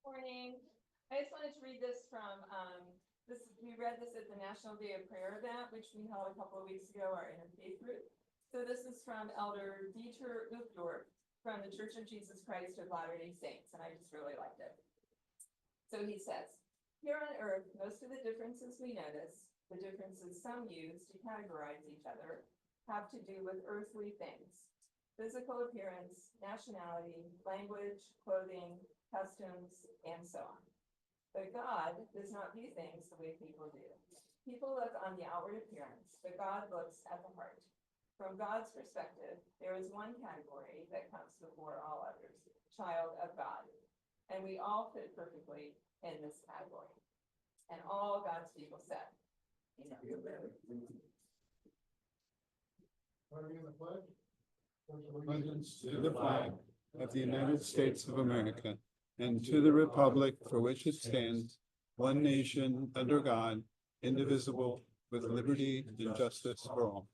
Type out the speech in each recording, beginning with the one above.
Morning. I just wanted to read this from, we read this at the National Day of Prayer event, which we held a couple of weeks ago, our interfaith group. So this is from Elder Dieter Uchtdorf from the Church of Jesus Christ of Latter-day Saints, and I just really liked it. So he says, here on earth, most of the differences we notice, the differences some use to categorize each other, have to do with earthly things. Physical appearance, nationality, language, clothing, customs, and so on. But God does not view things the way people do. People look on the outward appearance, but God looks at the heart. From God's perspective, there is one category that comes before all others, child of God. And we all fit perfectly in this category. And all God's people said, Amen. Allegiance to the flag of the United States of America and to the republic for which it stands, one nation under God, indivisible, with liberty and justice for all.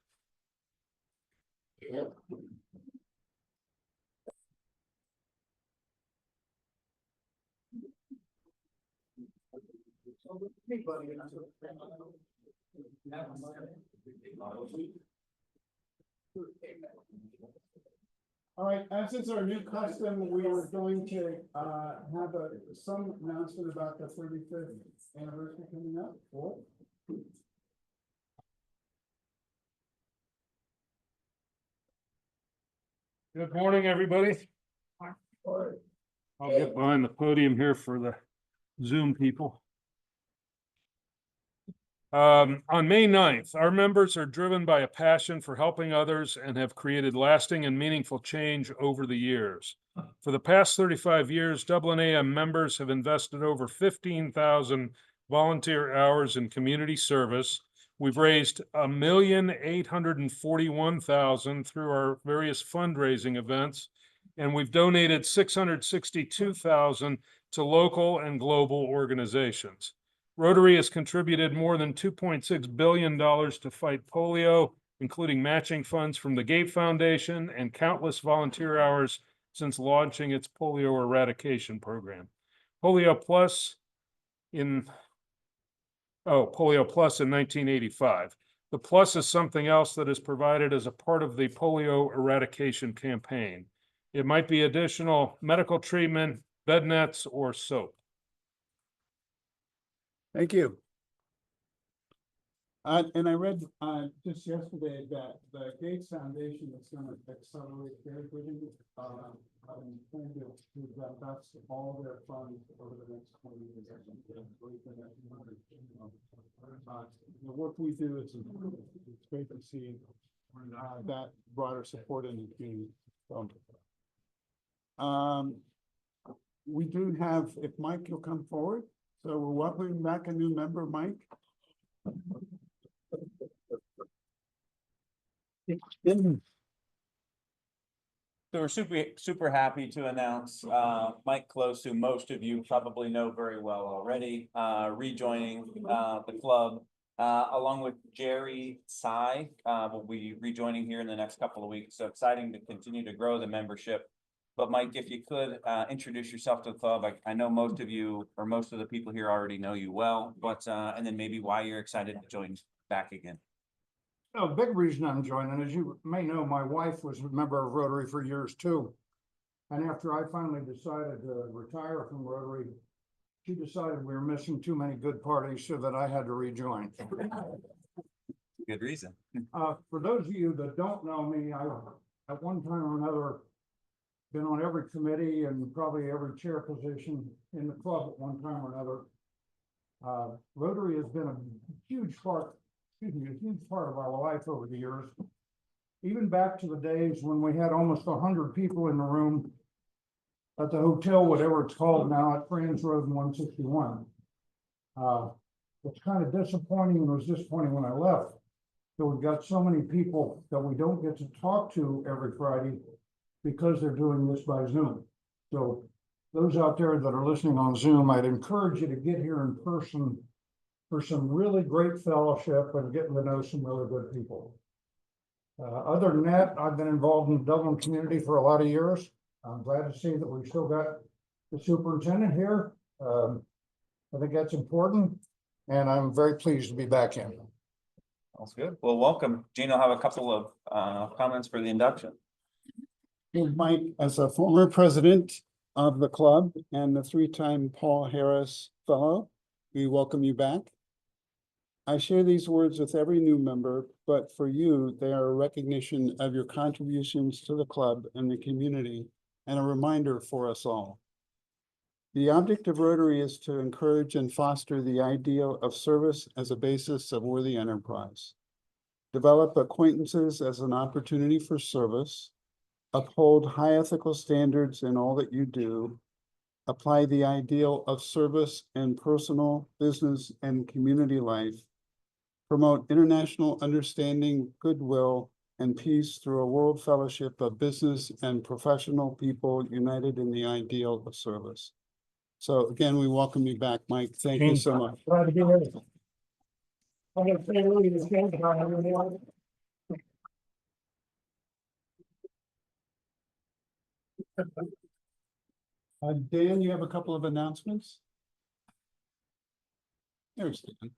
All right, as is our new custom, we are going to have some announcement about the 35th anniversary coming up. Cool. Good morning, everybody. I'll get behind the podium here for the Zoom people. On May 9th, our members are driven by a passion for helping others and have created lasting and meaningful change over the years. For the past 35 years, Dublin AM members have invested over 15,000 volunteer hours in community service. We've raised $1,841,000 through our various fundraising events, and we've donated $662,000 to local and global organizations. Rotary has contributed more than $2.6 billion to fight polio, including matching funds from the Gates Foundation and countless volunteer hours since launching its polio eradication program. Polio Plus in 1985. The Plus is something else that is provided as a part of the polio eradication campaign. It might be additional medical treatment, bed nets, or soap. Thank you. And I read just yesterday that the Gates Foundation is going to accelerate their giving. Plan to invest all their funds over the next 20 years. The work we do is it's great to see that broader support in the community. We do have, if Mike will come forward. So we're welcoming back a new member, Mike. So we're super happy to announce Mike Close, who most of you probably know very well already, rejoining the club, along with Jerry Tsai, will be rejoining here in the next couple of weeks. So exciting to continue to grow the membership. But Mike, if you could introduce yourself to the club. I know most of you or most of the people here already know you well, but and then maybe why you're excited to join back again. Oh, big reason I'm joining, as you may know, my wife was a member of Rotary for years too. And after I finally decided to retire from Rotary, she decided we were missing too many good parties, so that I had to rejoin. Good reason. For those of you that don't know me, I at one time or another been on every committee and probably every chair position in the club at one time or another. Rotary has been a huge part of our life over the years. Even back to the days when we had almost 100 people in the room at the hotel, whatever it's called now, at Franz Road 161. It's kind of disappointing, and it was disappointing when I left. So we've got so many people that we don't get to talk to every Friday because they're doing this by Zoom. So those out there that are listening on Zoom, I'd encourage you to get here in person for some really great fellowship and getting to know some really good people. Other than that, I've been involved in the Dublin community for a lot of years. I'm glad to see that we've still got the superintendent here. I think that's important, and I'm very pleased to be back in. Sounds good. Well, welcome. Gene will have a couple of comments for the induction. Mike, as a former president of the club and the three-time Paul Harris Fellow, we welcome you back. I share these words with every new member, but for you, they are a recognition of your contributions to the club and the community, and a reminder for us all. The object of Rotary is to encourage and foster the ideal of service as a basis of worthy enterprise. Develop acquaintances as an opportunity for service. Uphold high ethical standards in all that you do. Apply the ideal of service in personal, business, and community life. Promote international understanding, goodwill, and peace through a world fellowship of business and professional people united in the ideal of service. So again, we welcome you back, Mike. Thank you so much. Glad to be here. I'm gonna say really this game, but I have any more. Dan, you have a couple of announcements? There's Dan.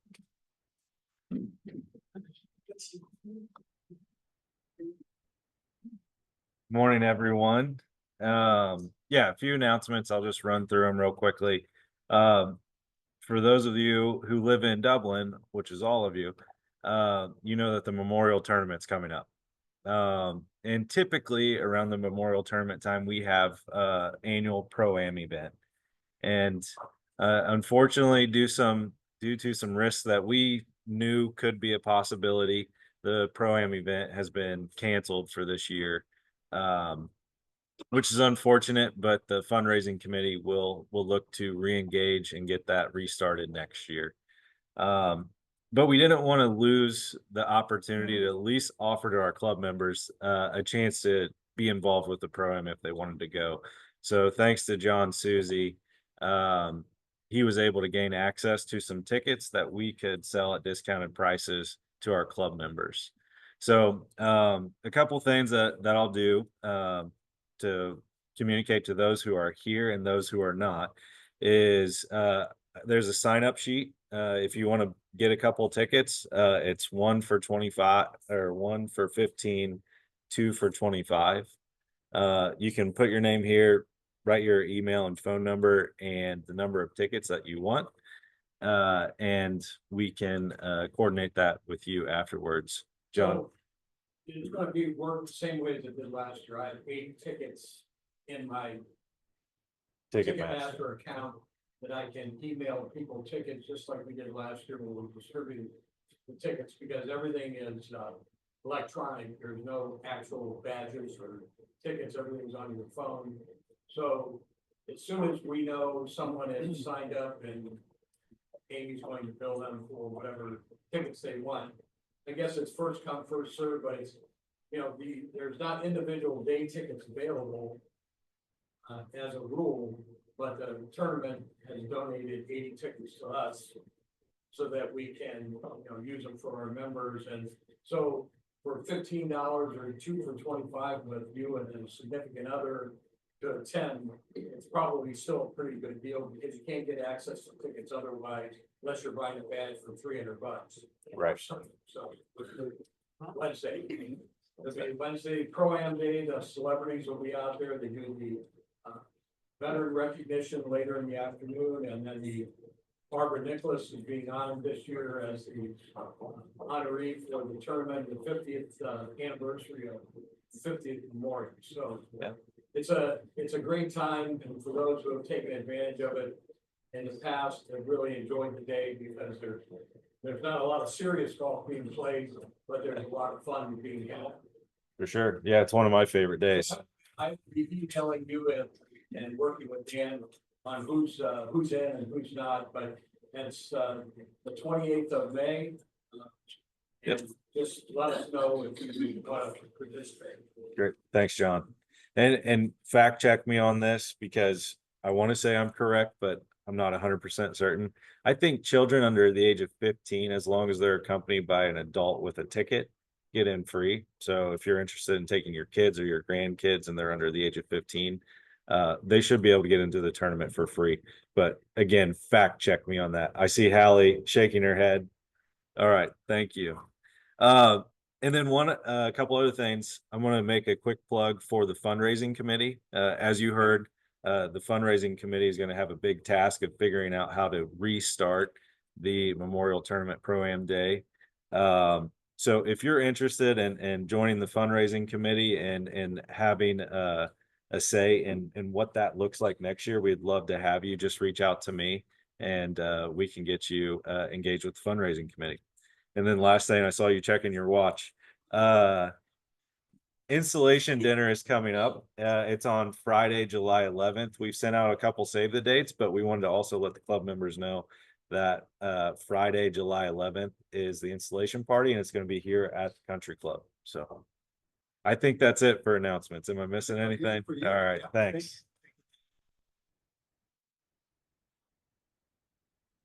Morning, everyone. Yeah, a few announcements. I'll just run through them real quickly. For those of you who live in Dublin, which is all of you, you know that the Memorial Tournament's coming up. And typically around the Memorial Tournament time, we have annual Pro-Am event. And unfortunately, due to some risks that we knew could be a possibility, the Pro-Am event has been canceled for this year. Which is unfortunate, but the fundraising committee will look to re-engage and get that restarted next year. But we didn't want to lose the opportunity to at least offer to our club members a chance to be involved with the Pro-Am if they wanted to go. So thanks to John Susie, he was able to gain access to some tickets that we could sell at discounted prices to our club members. So a couple things that I'll do to communicate to those who are here and those who are not is there's a sign up sheet. If you want to get a couple tickets, it's 1 for 25 or 1 for 15, 2 for 25. You can put your name here, write your email and phone number and the number of tickets that you want. And we can coordinate that with you afterwards. John. It's gonna be work the same way as it did last year. I have 8 tickets in my Ticketmaster account that I can email people tickets, just like we did last year when we distributed the tickets, because everything is electronic. There's no actual badges or tickets. Everything's on your phone. So as soon as we know someone has signed up and Amy's going to bill them for whatever tickets they want, I guess it's first come, first served, but it's, you know, there's not individual day tickets available as a rule, but the tournament has donated 80 tickets to us so that we can, you know, use them for our members. And so for $15 or 2 for 25 with you and a significant other to attend, it's probably still a pretty good deal because you can't get access to tickets otherwise unless you're buying a badge for $300. Right. So Wednesday, Wednesday Pro-Am Day, the celebrities will be out there. They do the veteran recognition later in the afternoon, and then the Barbara Nicholas is being honored this year as the honoree for the tournament, the 50th anniversary of the 50th Memorial. So yeah. It's a great time, and for those who have taken advantage of it in the past, have really enjoyed the day because there's not a lot of serious golf being played, but there's a lot of fun being had. For sure. Yeah, it's one of my favorite days. I'll be detailing you and working with Dan on who's in and who's not, but it's the 28th of May. Yep. Just let us know if you want to participate. Great. Thanks, John. And fact check me on this because I want to say I'm correct, but I'm not 100% certain. I think children under the age of 15, as long as they're accompanied by an adult with a ticket, get in free. So if you're interested in taking your kids or your grandkids and they're under the age of 15, they should be able to get into the tournament for free. But again, fact check me on that. I see Hallie shaking her head. All right, thank you. And then a couple other things. I'm going to make a quick plug for the fundraising committee. As you heard, the fundraising committee is going to have a big task of figuring out how to restart the Memorial Tournament Pro-Am Day. So if you're interested in joining the fundraising committee and having a say in what that looks like next year, we'd love to have you. Just reach out to me and we can get you engaged with the fundraising committee. And then last thing, I saw you checking your watch. Installation dinner is coming up. It's on Friday, July 11th. We've sent out a couple save the dates, but we wanted to also let the club members know that Friday, July 11th is the installation party, and it's going to be here at the country club. So I think that's it for announcements. Am I missing anything? All right, thanks.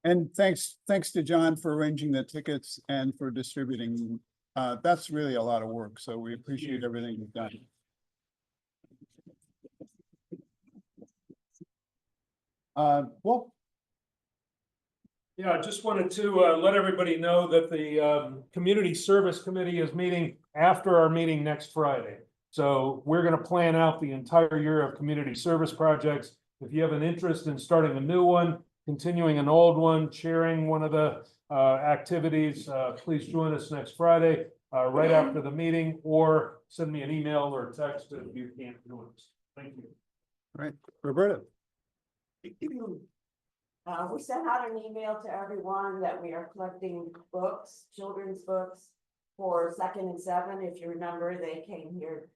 And thanks to John for arranging the tickets and for distributing. That's really a lot of work, so we appreciate everything you've done. Well, Yeah, I just wanted to let everybody know that the Community Service Committee is meeting after our meeting next Friday. So we're gonna plan out the entire year of community service projects. If you have an interest in starting a new one, continuing an old one, chairing one of the activities, please join us next Friday, right after the meeting, or send me an email or text if you can't join us. Thank you. right, Roberta. We sent out an email to everyone that we are collecting books, children's books for 2nd and 7. If you remember, they came here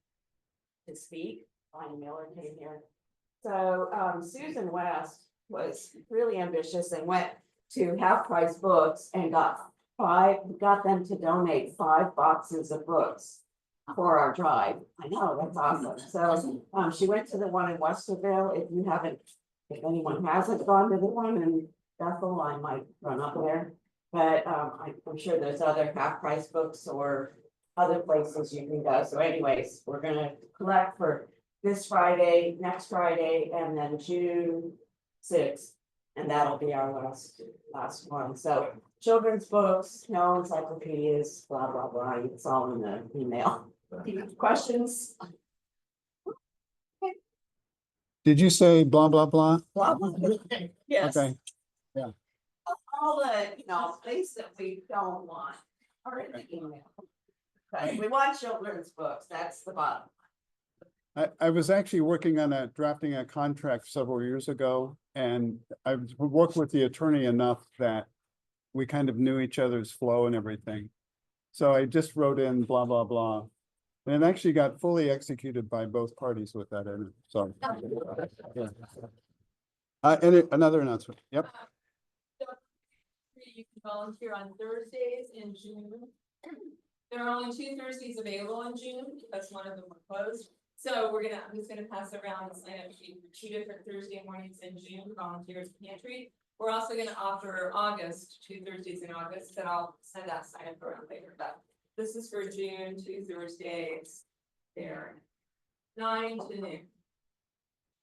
to speak. Bonnie Miller came here. So Susan West was really ambitious and went to Half Price Books and got them to donate 5 boxes of books for our drive. I know, that's awesome. So she went to the one in Westerville. If anyone hasn't gone to the one in Bethel, I might run up there. But I'm sure there's other Half Price Books or other places you can go. So anyways, we're gonna collect for this Friday, next Friday, and then June 6th. And that'll be our last one. So children's books, no encyclopedias, blah, blah, blah. It's all in the email. Questions? Did you say blah, blah, blah? Blah, blah, blah. Yes. Okay, All the, things that we don't want are in the email. Okay, we want children's books. That's the bottom. I was actually working on drafting a contract several years ago, and I've worked with the attorney enough that we kind of knew each other's flow and everything. So I just wrote in blah, blah, blah. And it actually got fully executed by both parties with that in it, so. Yeah. And another announcement, yep. You can volunteer on Thursdays in June. There are only 2 Thursdays available in June because one of them were closed. So I'm just gonna pass around the sign up sheet for 2 different Thursday mornings in June, volunteers pantry. We're also gonna offer August, 2 Thursdays in August, and I'll send that sign up around later, but this is for June, 2 Thursdays there. 9 to noon.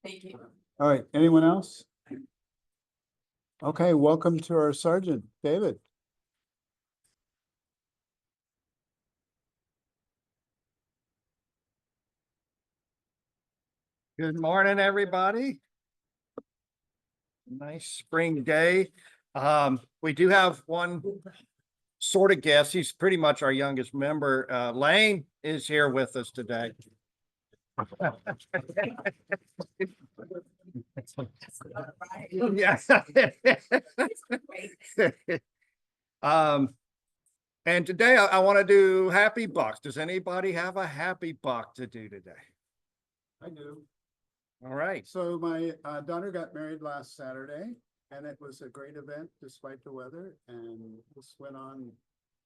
Thank you. All right, anyone else? Okay, welcome to our sergeant, David. Good morning, everybody. Nice spring day. We do have one sort of guest. He's pretty much our youngest member. Lane is here with us today. Yeah. And today I want to do happy bucks. Does anybody have a happy buck to do today? I do. All right. So my daughter got married last Saturday, and it was a great event despite the weather, and this went on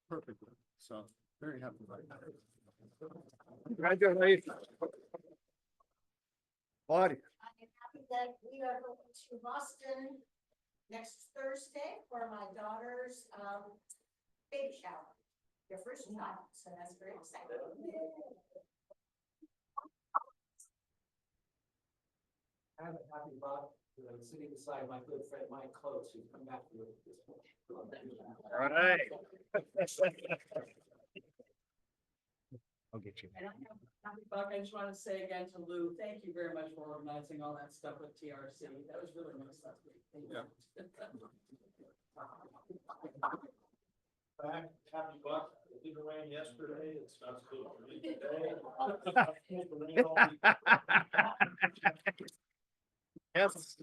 perfectly. So very happy about it. Congratulations. Claudia. I'm happy that we are going to Boston next Thursday for my daughter's baby shower. Your first child, so that's very exciting. have a happy Bob, sitting beside my good friend Mike Close, who's come back to this. All right. I'll get you. Buck, I just want to say again to Lou, thank you very much for organizing all that stuff with TRC. That was really nice. That's great. Thank you. Happy Buck. It didn't rain yesterday. It's not cool for me today. Yes,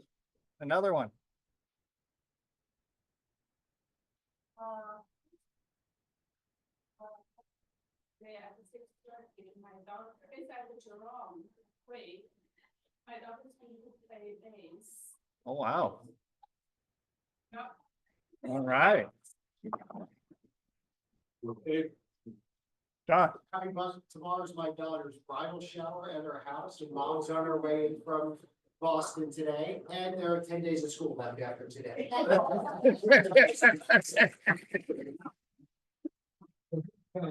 another one. Yeah, my daughter, is at Jerome, wait, my daughter's going to play bass. Oh, wow. Yep. All right. John, Happy Buck, tomorrow's my daughter's bridal shower at her house, and mom's on her way in from Boston today, and there are 10 days of school left after today.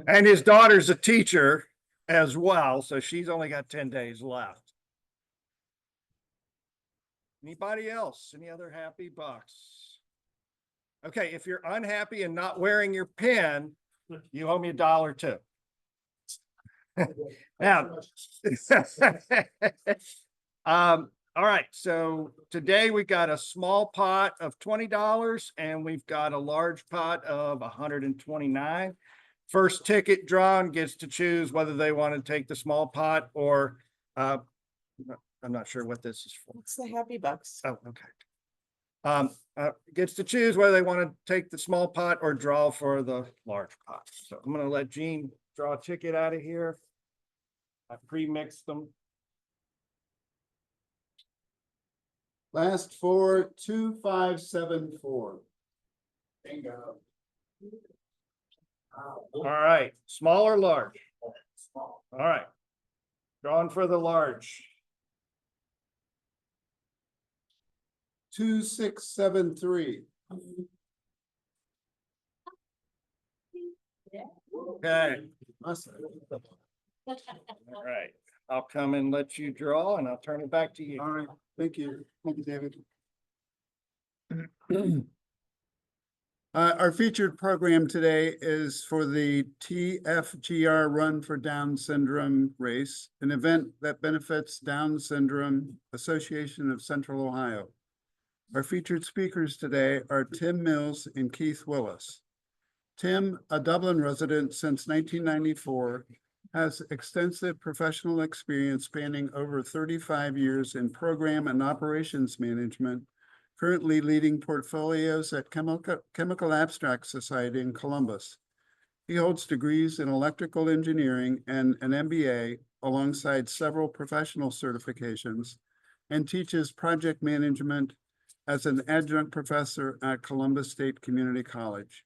and his daughter's a teacher as well, so she's only got 10 days left. Anybody else? Any other happy bucks? Okay, if you're unhappy and not wearing your pin, you owe me $1 too. Now, all right, so today we got a small pot of $20 and we've got a large pot of $129. First ticket drawn gets to choose whether they want to take the small pot or I'm not sure what this is for. It's the Happy Bucks. Oh, okay. Gets to choose whether they want to take the small pot or draw for the large pot. So I'm going to let Gene draw a ticket out of here. I pre-mixed them. Last four, 2574. Bingo. All right, small or large? All right, drawing for the large. 2673. Okay, Awesome. all right. I'll come and let you draw and I'll turn it back to you. All right, thank you. Thank you, David. Our featured program today is for the TFGR Run for Down Syndrome race, an event that benefits Down Syndrome Association of Central Ohio. Our featured speakers today are Tim Mills and Keith Willis. Tim, a Dublin resident since 1994, has extensive professional experience spanning over 35 years in program and operations management, currently leading portfolios at Chemical Abstract Society in Columbus. He holds degrees in electrical engineering and an MBA alongside several professional certifications and teaches project management as an adjunct professor at Columbus State Community College.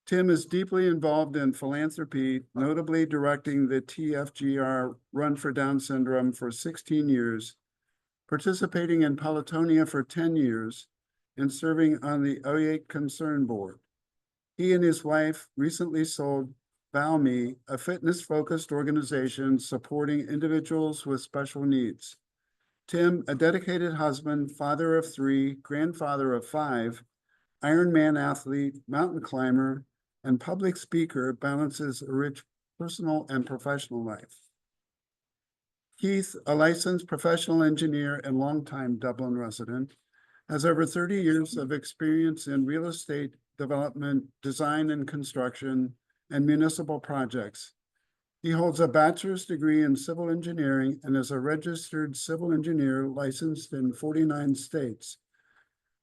Tim is deeply involved in philanthropy, notably directing the TFGR Run for Down Syndrome for 16 years, participating in Pelotonia for 10 years, and serving on the O8 Concern Board. He and his wife recently sold Valme, a fitness-focused organization supporting individuals with special needs. Tim, a dedicated husband, father of 3, grandfather of 5, Ironman athlete, mountain climber, and public speaker, balances a rich personal and professional life. Keith, a licensed professional engineer and longtime Dublin resident, has over 30 years of experience in real estate development, design and construction, and municipal projects. He holds a bachelor's degree in civil engineering and is a registered civil engineer licensed in 49 states.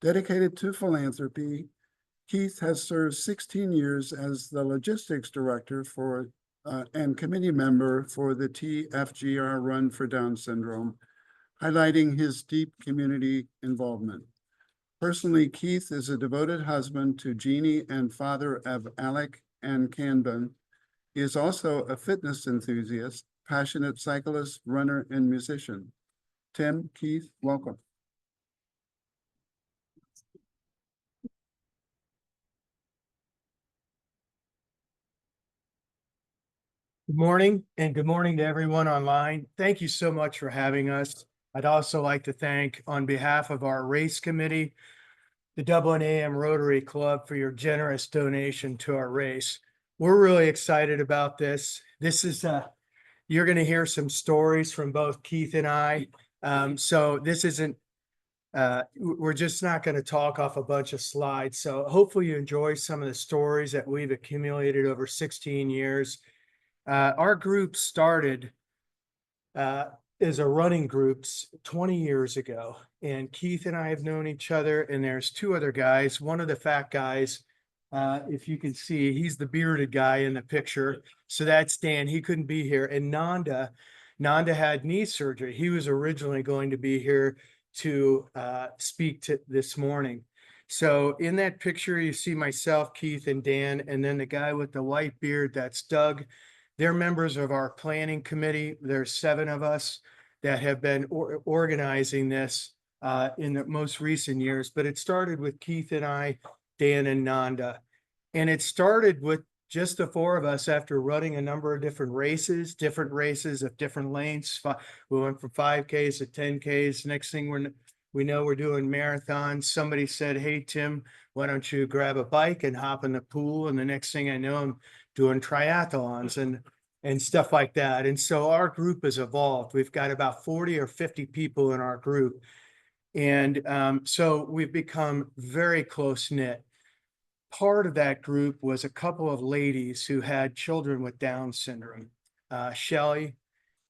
Dedicated to philanthropy, Keith has served 16 years as the logistics director for and committee member for the TFGR Run for Down Syndrome, highlighting his deep community involvement. Personally, Keith is a devoted husband to Jeannie and father of Alec and Kanban. He is also a fitness enthusiast, passionate cyclist, runner, and musician. Tim, Keith, welcome. Good morning and good morning to everyone online. Thank you so much for having us. I'd also like to thank, on behalf of our race committee, the Dublin AM Rotary Club for your generous donation to our race. We're really excited about this. This is you're going to hear some stories from both Keith and I. So this isn't, we're just not going to talk off a bunch of slides. So hopefully you enjoy some of the stories that we've accumulated over 16 years. Our group started as a running groups 20 years ago, and Keith and I have known each other, and there's two other guys. One of the fat guys, if you can see, he's the bearded guy in the picture. So that's Dan. He couldn't be here. And Nanda had knee surgery. He was originally going to be here to speak to this morning. So in that picture, you see myself, Keith, and Dan, and then the guy with the white beard, that's Doug. They're members of our planning committee. There's 7 of us that have been organizing this in the most recent years, but it started with Keith and I, Dan and Nanda. And it started with just the 4 of us after running a number of different races of different lengths. We went from 5Ks to 10Ks. Next thing we know, we're doing marathons. Somebody said, hey, Tim, why don't you grab a bike and hop in the pool? And the next thing I know, I'm doing triathlons and stuff like that. And so our group has evolved. We've got about 40 or 50 people in our group. And so we've become very close knit. Part of that group was a couple of ladies who had children with Down syndrome. Shelley,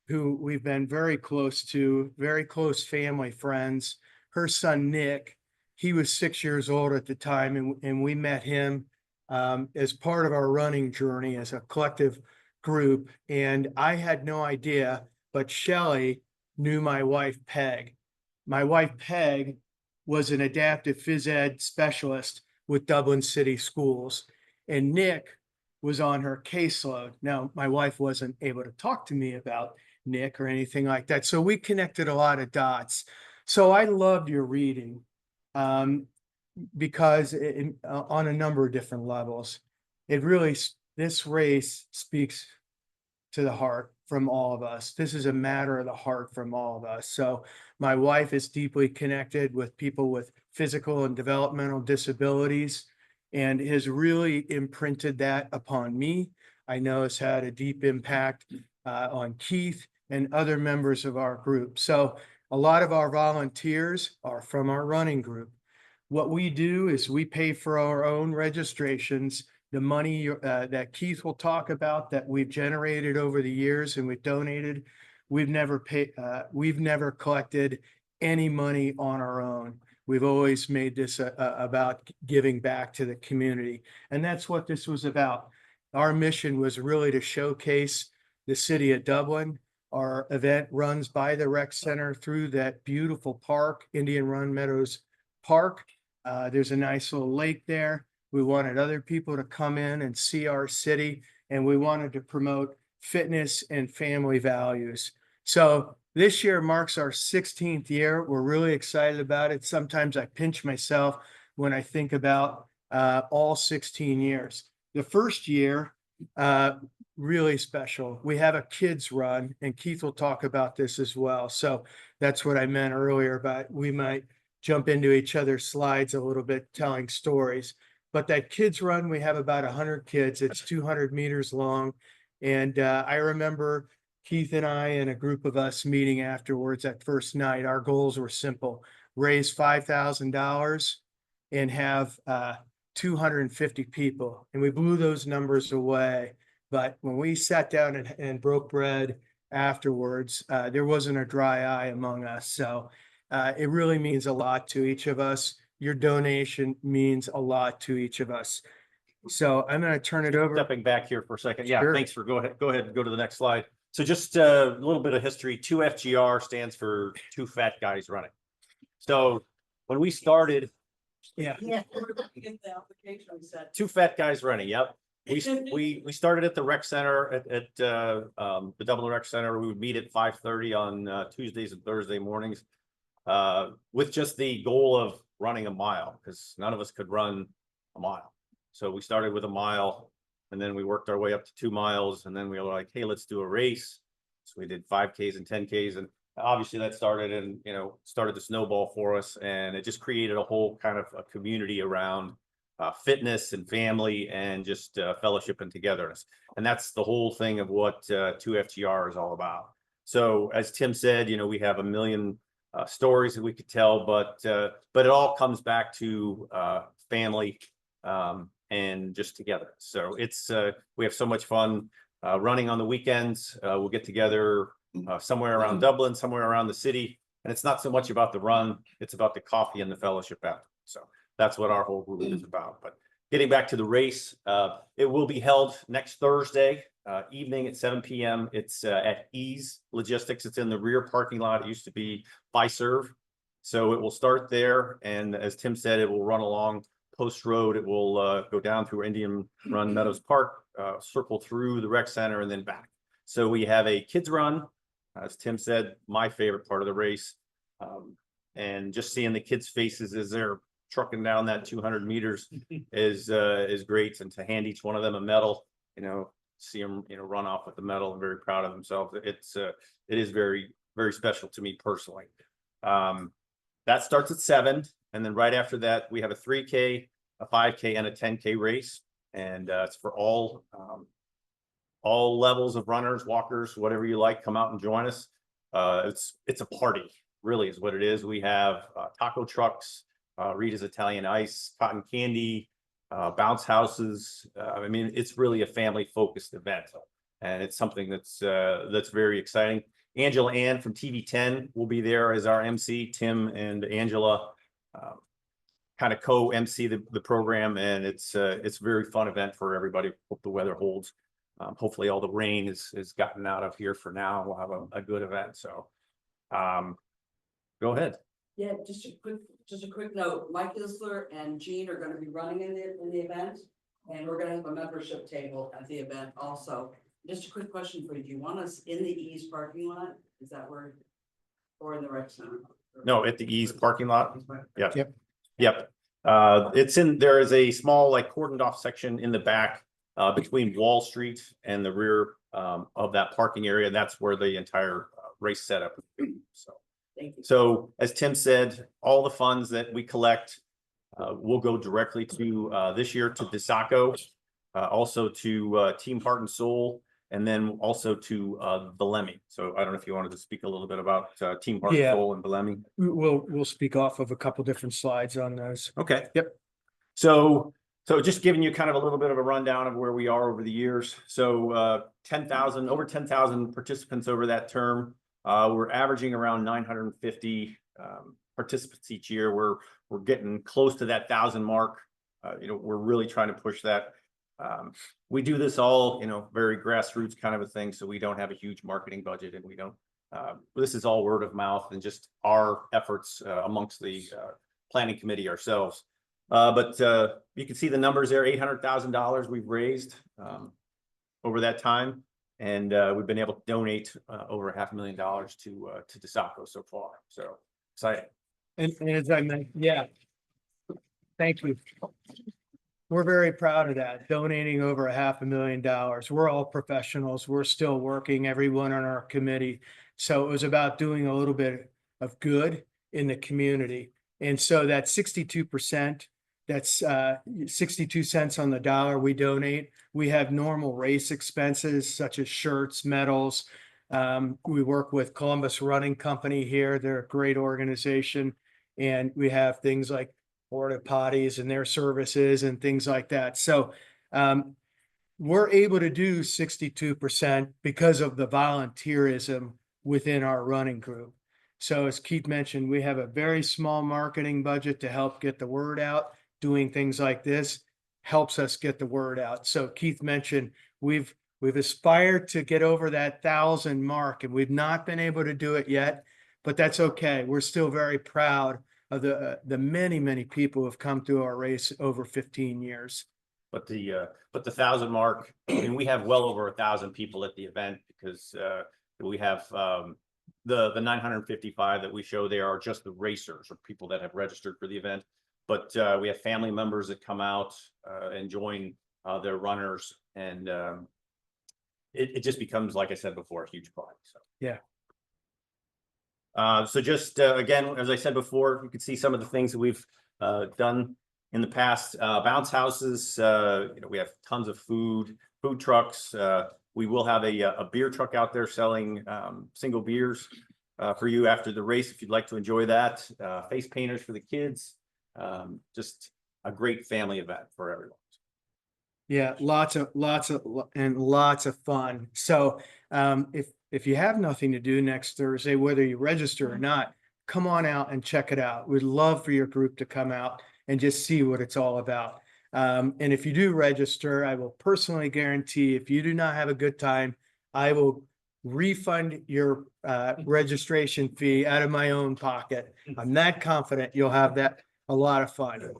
who we've been very close to, very close family friends. Her son, Nick, he was 6 years old at the time, and we met him as part of our running journey as a collective group. And I had no idea, but Shelley knew my wife, Peg. My wife, Peg, was an adaptive phys ed specialist with Dublin City Schools, and Nick was on her caseload. Now, my wife wasn't able to talk to me about Nick or anything like that, so we connected a lot of dots. So I loved your reading because on a number of different levels, it really, this race speaks to the heart from all of us. This is a matter of the heart from all of us. So my wife is deeply connected with people with physical and developmental disabilities and has really imprinted that upon me. I know it's had a deep impact on Keith and other members of our group. So a lot of our volunteers are from our running group. What we do is we pay for our own registrations. The money that Keith will talk about that we've generated over the years and we've donated, we've never collected any money on our own. We've always made this about giving back to the community. And that's what this was about. Our mission was really to showcase the city of Dublin. Our event runs by the rec center through that beautiful park, Indian Run Meadows Park. There's a nice little lake there. We wanted other people to come in and see our city, and we wanted to promote fitness and family values. So this year marks our 16th year. We're really excited about it. Sometimes I pinch myself when I think about all 16 years. The first year, really special. We have a kids run, and Keith will talk about this as well. So that's what I meant earlier about we might jump into each other's slides a little bit, telling stories. But that kids run, we have about 100 kids. It's 200 meters long. And I remember Keith and I and a group of us meeting afterwards that first night. Our goals were simple: raise $5,000 and have 250 people. And we blew those numbers away. But when we sat down and broke bread afterwards, there wasn't a dry eye among us. So it really means a lot to each of us. Your donation means a lot to each of us. So I'm going to turn it over. Stepping back here for a second. Yeah, Sure. thanks for go ahead and go to the next slide. So just a little bit of history. 2FGR stands for Two Fat Guys Running. So when we started, Yeah. Two Fat Guys Running. Yep. We started at the rec center at the Dublin Rec Center. We would meet at 5:30 on Tuesdays and Thursday mornings with just the goal of running a mile, because none of us could run a mile. So we started with a mile, and then we worked our way up to 2 miles, and then we were like, hey, let's do a race. So we did 5Ks and 10Ks, and obviously that started and, started the snowball for us, and it just created a whole kind of a community around fitness and family and just fellowship and togetherness. And that's the whole thing of what 2FGR is all about. So as Tim said, we have a million stories that we could tell, but it all comes back to family and just together. So it's we have so much fun running on the weekends. We'll get together somewhere around Dublin, somewhere around the city, and it's not so much about the run; it's about the coffee and the fellowship after. So that's what our whole group is about. But getting back to the race, it will be held next Thursday evening at 7 p.m. It's at Ease Logistics. It's in the rear parking lot. It used to be Fiserv. So it will start there. And as Tim said, it will run along Post Road. It will go down through Indian Run Meadows Park, circle through the rec center and then back. So we have a kids run, as Tim said, my favorite part of the race. And just seeing the kids' faces as they're trucking down that 200 meters is great. And to hand each one of them a medal, see them, run off with the medal and very proud of themselves. It is very, very special to me personally. That starts at 7. And then right after that, we have a 3K, a 5K and a 10K race. And it's for all levels of runners, walkers, whatever you like, come out and join us. It's a party, really is what it is. We have taco trucks, Rita's Italian Ice, cotton candy, bounce houses. I mean, it's really a family focused event, and it's something that's very exciting. Angela Ann from TV10 will be there as our MC. Tim and Angela kind of co-MC the program, and it's a very fun event for everybody. Hope the weather holds. Hopefully all the rain is gotten out of here for now. We'll have a good event. So go ahead. Yeah, just a quick note, Mike Isler and Gene are gonna be running in the event. And we're gonna have a membership table at the event also. Just a quick question for you. Do you want us in the East parking lot? Is that where? Or in the rec center? No, at the Ease parking lot. Yep. Yep. There is a small, like, cordoned off section in the back between Wall Street and the rear of that parking area. That's where the entire race setup is. So. Thank you. So as Tim said, all the funds that we collect will go directly to this year to DeSaco, also to Team Heart and Soul, and then also to Belemi. So I don't know if you wanted to speak a little bit about Team Heart and Yeah. Soul and Belemi. We'll speak off of a couple different slides on those. Okay. Yep. So just giving you kind of a little bit of a rundown of where we are over the years. So over 10,000 participants over that term. We're averaging around 950 participants each year. We're getting close to that 1,000 mark. We're really trying to push that. We do this all, very grassroots kind of a thing. So we don't have a huge marketing budget, and we don't. This is all word of mouth and just our efforts amongst the planning committee ourselves. But you can see the numbers there. $800,000 we've raised over that time. And we've been able to donate over $500,000 to DeSaco so far. So exciting. And as I mentioned, yeah. Thank you. We're very proud of that, donating over $500,000. We're all professionals. We're still working, everyone on our committee. So it was about doing a little bit of good in the community. And so that 62%, that's 62 cents on the dollar we donate. We have normal race expenses such as shirts, medals. We work with Columbus Running Company here. They're a great organization. And we have things like porta potties and their services and things like that. So we're able to do 62% because of the volunteerism within our running group. So as Keith mentioned, we have a very small marketing budget to help get the word out. Doing things like this helps us get the word out. So Keith mentioned we've aspired to get over that 1,000 mark, and we've not been able to do it yet, but that's okay. We're still very proud of the many people who have come through our race over 15 years. But the 1,000 mark, I mean, we have well over 1,000 people at the event because we have the 955 that we show there are just the racers or people that have registered for the event. But we have family members that come out and join their runners, and it just becomes, like I said before, a huge party. So yeah. So just, again, as I said before, you can see some of the things that we've, done in the past, bounce houses, we have tons of food trucks. We will have a beer truck out there selling, single beers, for you after the race, if you'd like to enjoy that. Face painters for the kids. Just a great family event for everyone. Yeah, lots of fun. So if you have nothing to do next Thursday, whether you register or not, come on out and check it out. We'd love for your group to come out and just see what it's all about. And if you do register, I will personally guarantee if you do not have a good time, I will refund your registration fee out of my own pocket. I'm that confident you'll have a lot of fun.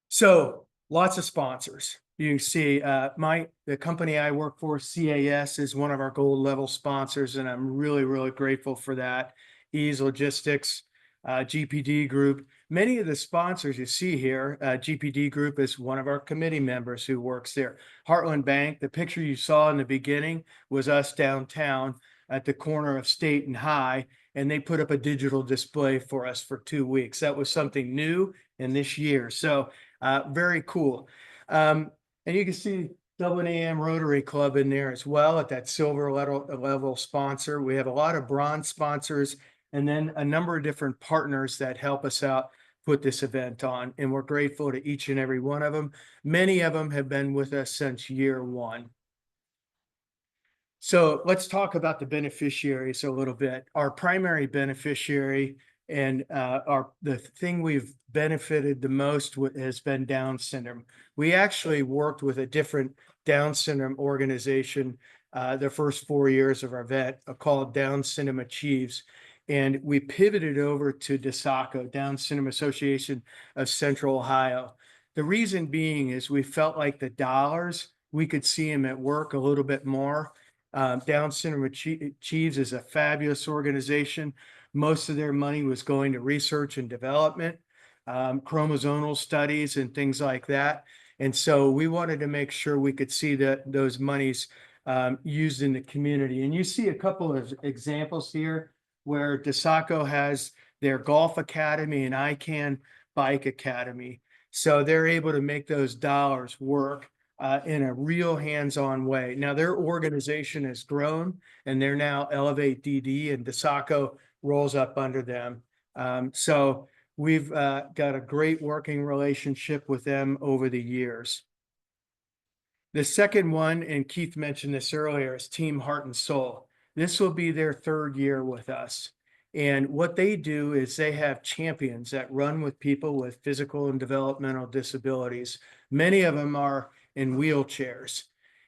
So lots of sponsors. You can see the company I work for, CAS, is one of our gold level sponsors, and I'm really, really grateful for that. Ease Logistics, GPD Group. Many of the sponsors you see here, GPD Group is one of our committee members who works there. Heartland Bank, the picture you saw in the beginning was us downtown at the corner of State and High, and they put up a digital display for us for 2 weeks. That was something new in this year. So very cool. And you can see Dublin AM Rotary Club in there as well at that silver level sponsor. We have a lot of bronze sponsors and then a number of different partners that help us out put this event on. And we're grateful to each and every one of them. Many of them have been with us since year one. So let's talk about the beneficiaries a little bit. Our primary beneficiary and the thing we've benefited the most with has been Down syndrome. We actually worked with a different Down syndrome organization the first 4 years of our event called Down Syndrome Achieves. And we pivoted over to DSACO, Down Syndrome Association of Central Ohio. The reason being is we felt like the dollars, we could see them at work a little bit more. Down Syndrome Achieves is a fabulous organization. Most of their money was going to research and development, chromosomal studies and things like that. And so we wanted to make sure we could see that those monies used in the community. And you see a couple of examples here where DSACO has their golf academy and ICANN bike academy. So they're able to make those dollars work in a real hands-on way. Now their organization has grown and they're now Elevate DD, and DSACO rolls up under them. So we've got a great working relationship with them over the years. The second one, and Keith mentioned this earlier, is Team Heart and Soul. This will be their 3rd year with us. And what they do is they have champions that run with people with physical and developmental disabilities. Many of them are in wheelchairs.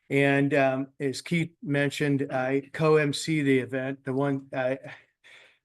And as Keith mentioned, I co-MC the event. The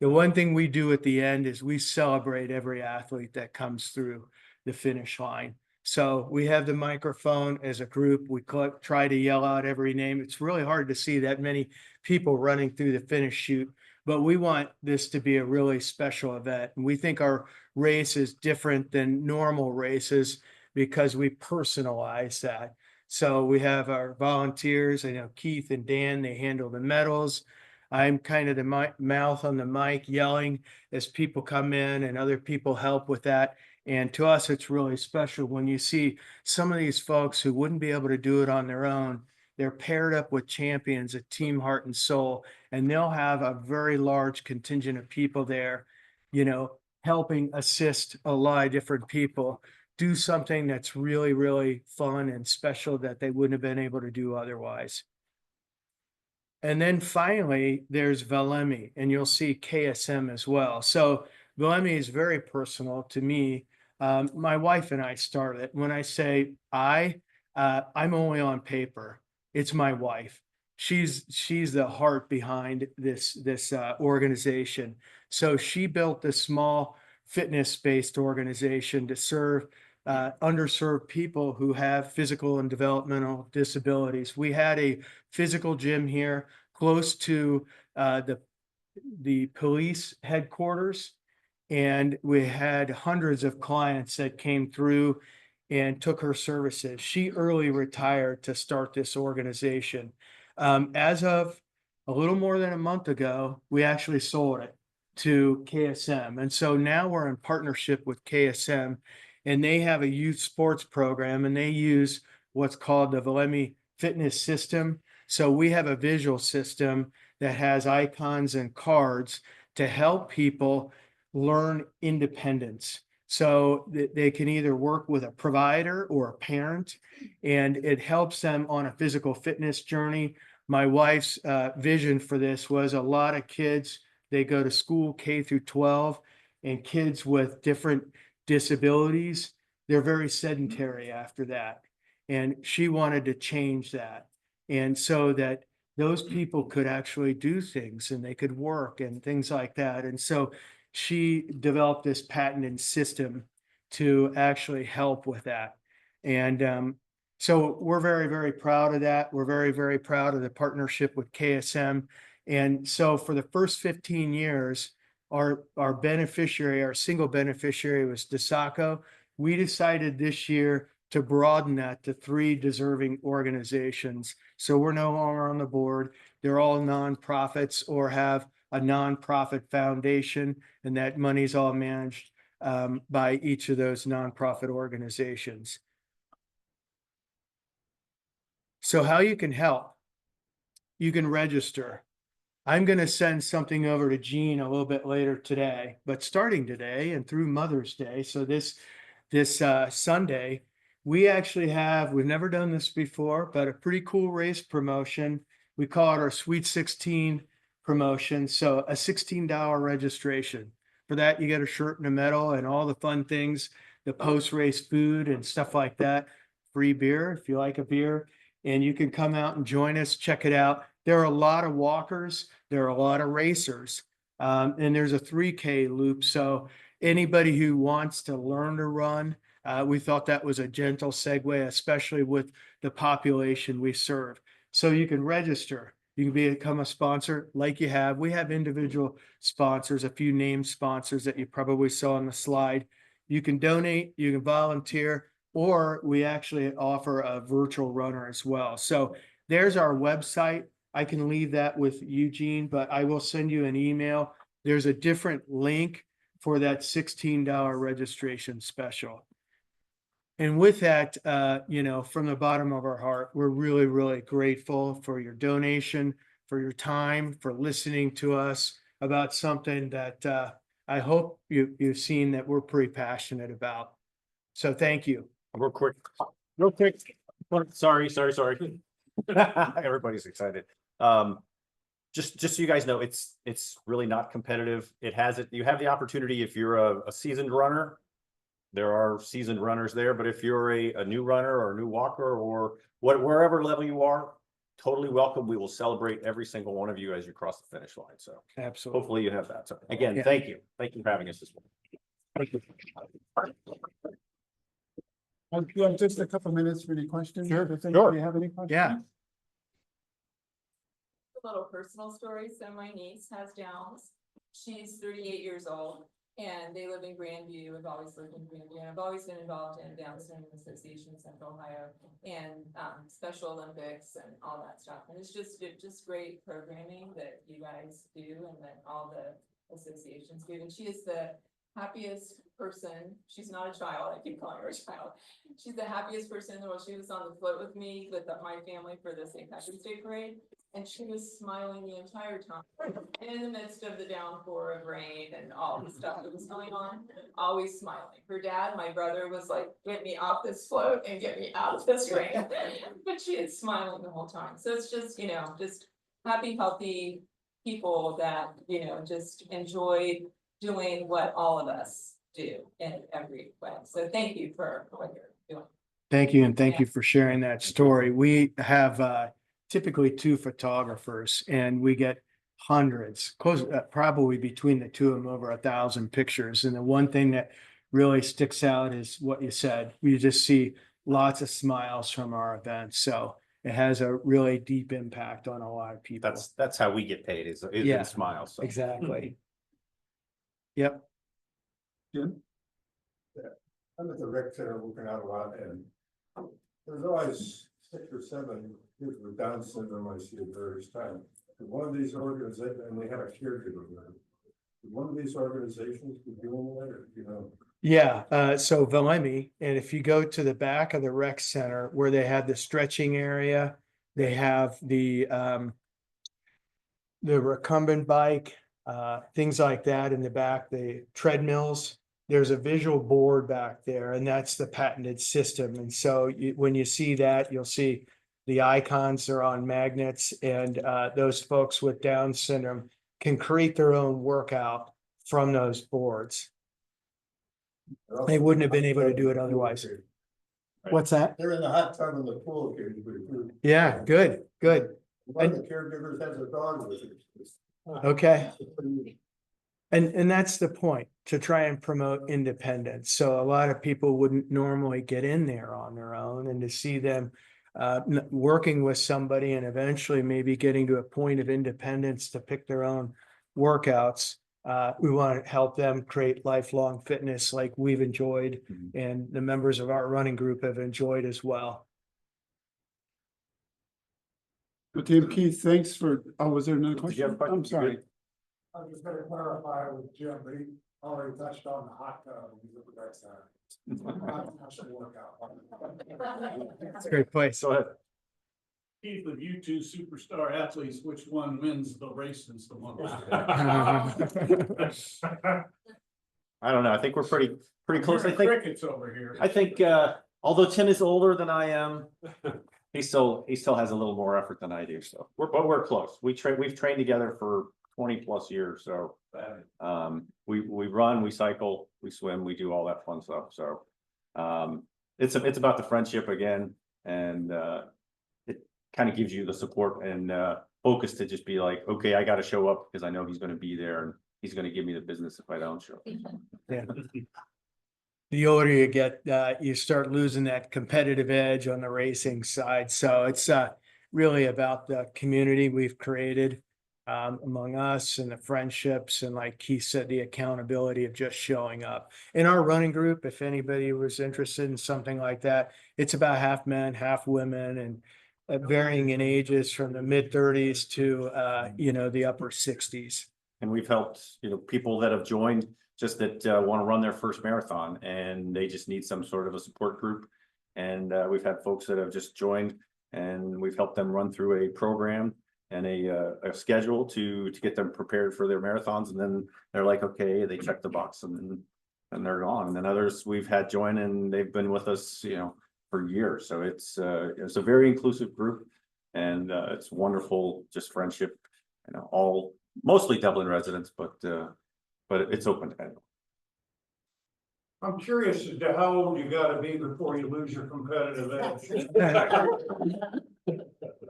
one thing we do at the end is we celebrate every athlete that comes through the finish line. So we have the microphone as a group. We try to yell out every name. It's really hard to see that many people running through the finish chute, but we want this to be a really special event. And we think our race is different than normal races because we personalize that. So we have our volunteers. I know Keith and Dan, they handle the medals. I'm kind of the mouth on the mic yelling as people come in, and other people help with that. And to us, it's really special when you see some of these folks who wouldn't be able to do it on their own. They're paired up with champions at Team Heart and Soul, and they'll have a very large contingent of people there, helping assist a lot of different people do something that's really, really fun and special that they wouldn't have been able to do otherwise. And then finally, there's Valemi, and you'll see KSM as well. So Valemi is very personal to me. My wife and I started. When I say I'm only on paper. It's my wife. She's the heart behind this organization. So she built this small fitness-based organization to serve underserved people who have physical and developmental disabilities. We had a physical gym here close to the police headquarters, and we had hundreds of clients that came through and took her services. She early retired to start this organization. As of a little more than a month ago, we actually sold it to KSM. And so now we're in partnership with KSM, and they have a youth sports program, and they use what's called the Valemi Fitness System. So we have a visual system that has icons and cards to help people learn independence. So they can either work with a provider or a parent, and it helps them on a physical fitness journey. My wife's vision for this was a lot of kids, they go to school K through 12, and kids with different disabilities, they're very sedentary after that. And she wanted to change that. And so that those people could actually do things and they could work and things like that. And so she developed this patented system to actually help with that. And so we're very, very proud of that. We're very, very proud of the partnership with KSM. And so for the first 15 years, our beneficiary, our single beneficiary was DeSaco. We decided this year to broaden that to 3 deserving organizations. So we're no longer on the board. They're all nonprofits or have a nonprofit foundation, and that money's all managed by each of those nonprofit organizations. So how you can help, you can register. I'm going to send something over to Jean a little bit later today, but starting today and through Mother's Day, so this Sunday, we actually have, we've never done this before, but a pretty cool race promotion. We call it our Sweet 16 promotion. So a $16 registration. For that, you get a shirt and a medal and all the fun things, the post-race food and stuff like that. Free beer if you like a beer. And you can come out and join us, check it out. There are a lot of walkers. There are a lot of racers. And there's a 3K loop. So anybody who wants to learn to run, we thought that was a gentle segue, especially with the population we serve. So you can register. You can become a sponsor like you have. We have individual sponsors, a few named sponsors that you probably saw on the slide. You can donate, you can volunteer, or we actually offer a virtual runner as well. So there's our website. I can leave that with Eugene, but I will send you an email. There's a different link for that $16 registration special. And with that, from the bottom of our heart, we're really, really grateful for your donation, for your time, for listening to us about something that I hope you've seen that we're pretty passionate about. So thank you. Real quick. Sorry. Everybody's excited. Just so you guys know, it's really not competitive. You have the opportunity if you're a seasoned runner. There are seasoned runners there, but if you're a new runner or a new walker or wherever level you are, totally welcome. We will celebrate every single one of you as you cross the finish line. So Absolutely. hopefully you have that. So again, Yeah. thank you. Thank you for having us this morning. You have just a couple minutes for any questions? Sure, Do sure. you have any questions? Yeah. A little personal story. So my niece has Downs. She's 38 years old and they live in Grandview. I've always lived in Grandview and I've always been involved in Down Syndrome Association of Central Ohio and Special Olympics and all that stuff. And it's just great programming that you guys do and that all the associations do. And she is the happiest person. She's not a child. I keep calling her a child. She's the happiest person in the world. She was on the float with me with my family for the St. Patrick's Day parade. And she was smiling the entire time. And in the midst of the downpour of rain and all the stuff that was going on, always smiling. Her dad, my brother, was like, get me off this float and get me out of this rain. But she is smiling the whole time. So it's just, just happy, healthy people that, just enjoy doing what all of us do in every way. So thank you for what you're doing. Thank you. And thank you for sharing that story. We have typically 2 photographers and we get hundreds, probably between the 2 of them over 1,000 pictures. And the one thing that really sticks out is what you said. We just see lots of smiles from our events. So it has a really deep impact on a lot of people. That's how we get paid is Yeah. in smiles. So. Exactly. Yep. Jim? I'm at the rec center working out a lot and there's always 6 or 7 kids with Down syndrome I see at various times. one of these organizations, and they have a caregiver. One of these organizations be doing that, or, you know. Yeah, so Valemi, and if you go to the back of the rec center where they have the stretching area, they have the recumbent bike, things like that in the back, the treadmills. There's a visual board back there, and that's the patented system. And so when you see that, you'll see the icons are on magnets, and those folks with Down syndrome can create their own workout from those boards. They wouldn't have been able to do it otherwise. What's that? They're in the hot tub in the pool occasionally. Yeah, good, good. One of the caregivers has a dog with her. Okay. And that's the point, to try and promote independence. So a lot of people wouldn't normally get in there on their own, and to see them working with somebody and eventually maybe getting to a point of independence to pick their own workouts. We want to help them create lifelong fitness like we've enjoyed, and the members of our running group have enjoyed as well. Okay, Keith, thanks for, oh, was there another Did you have a question? question? I'm sorry. I was just gonna clarify with Jim, but he already touched on the hot tub. He's at the rec center. Not much to work out. It's a great place. Go ahead. Keith, of you two superstar athletes, which one wins the race and the one? I don't know. I think we're pretty close. I think, Crickets over here. I think, although Tim is older than I am, he still has a little more effort than I do. So but we're close. We've trained together for 20+ years. So, we run, we cycle, we swim, we do all that fun stuff. So, it's about the friendship again. And, it kind of gives you the support and, focus to just be like, okay, I got to show up because I know he's going to be there and he's going to give me the business if I don't show up. Yeah. The older you get, you start losing that competitive edge on the racing side. So it's really about the community we've created among us, and the friendships, and like Keith said, the accountability of just showing up. In our running group, if anybody was interested in something like that, it's about half men, half women, and varying in ages from the mid-30s to the upper 60s. And we've helped, people that have joined just that want to run their first marathon and they just need some sort of a support group. And we've had folks that have just joined and we've helped them run through a program and a schedule to get them prepared for their marathons. And then they're like, okay, they check the box and they're gone. And then others we've had join and they've been with us, for years. So it's a very inclusive group, and it's wonderful, just friendship, all mostly Dublin residents, but it's open to anyone. I'm curious as to how old you gotta be before you lose your competitive edge.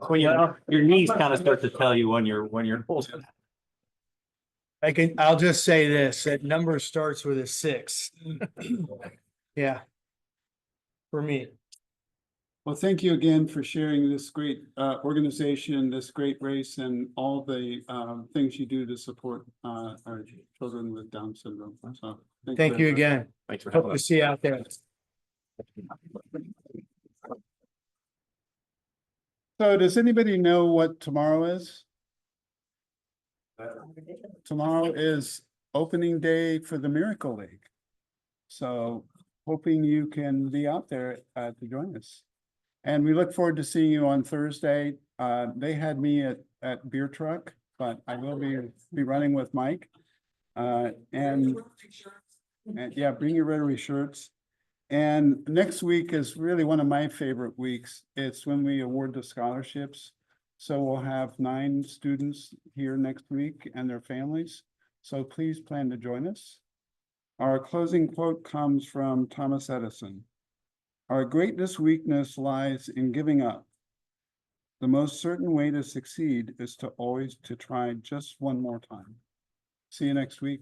When your knees kind of start to tell you when you're old. I'll just say this, that number starts with a 6. Yeah. For me. Well, thank you again for sharing this great organization, this great race, and all the things you do to support our children with Down syndrome. So Thank you very much. again. Thanks for Hope having to us. see you out there. So does anybody know what tomorrow is? Tomorrow is opening day for the Miracle League. So hoping you can be out there to join us. And we look forward to seeing you on Thursday. They had me at Beer Truck, but I will be running with Mike. And yeah, bring your Rotary shirts. And next week is really one of my favorite weeks. It's when we award the scholarships. So we'll have 9 students here next week and their families. So please plan to join us. Our closing quote comes from Thomas Edison. Our greatest weakness lies in giving up. The most certain way to succeed is to always try just one more time. See you next week.